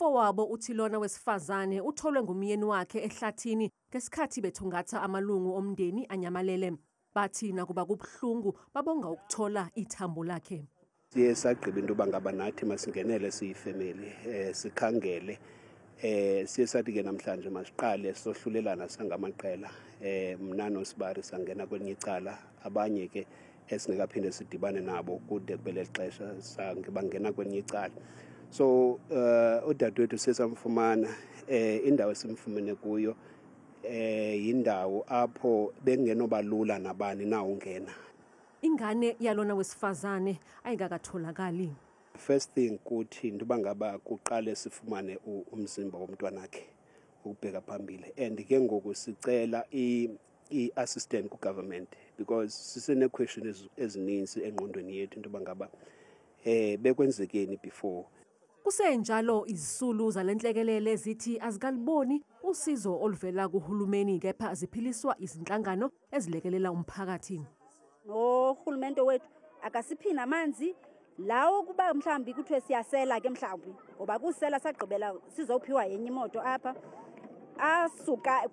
Umfowabo uthi lona wesifazane utholwe ngumyeni wakhe ehlathini ngesikhathi bethungatha amalungu omndeni anyamalele. Bathi nakuba kubuhlungu babonga ukuthola ithambo lakhe. Siye sagqiba into yoba ngaba nathi masingenele siyifemeli sikhangele siye sathi ke namhlanje masiqale sohlulelana sangamaqela mna noSibari sangena kwelinye icala abanye ke esingekaphinde sidibane nabo kude kubele xesha bangena kwelinye icala. So udadewethu sesamfumana indawo esimfumene kuyo yindawo apho bengenobalula nabani na ungena. Ingane yalona wesifazane ayikakatholakali. First thing kuthi ndoba ngaba kuqale sifumane umzimba womntwanakhe ukubheka phambili and ke ngoku sicela i-assistant ku-government because sisene-questions ezininzi engqondweni yethu ndoba ngaba bekwenzekeni before. Kusenjalo izisulu zalenhlekelele zithi azikaliboni usizo oluvela kuhulumeni kepha ziphiliswa izinhlangano ezilekelela umphakathi. Uhulumeni wethu akasiphina amanzi lawo kuba mhlambi kuthiwe siyasela ke mhlambi ngoba kusela sagqibela sizophiwa yenye imoto apha asuka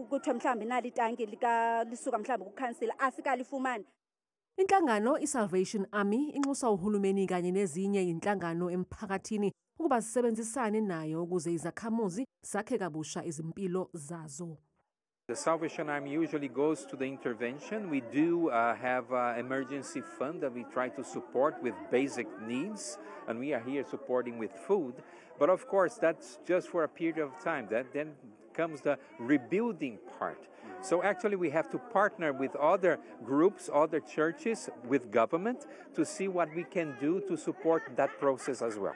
kuthiwe mhlambi nali itanki lisuka mhlambi kukhansila asikalifumani. Inhlangano iSalvation Army inxusa uhulumeni kanye nezinye inhlangano emphakathini ukuba zisebenzisane nayo ukuze izakhamuzi zakhe kabusha izimpilo zazo. The Salvation Army usually goes to the intervention. We do have an emergency fund that we try to support with basic needs, and we are here supporting with food. But of course, that's just for a period of time. Then comes the rebuilding part. So actually, we have to partner with other groups, other churches, with government to see what we can do to support that process as well.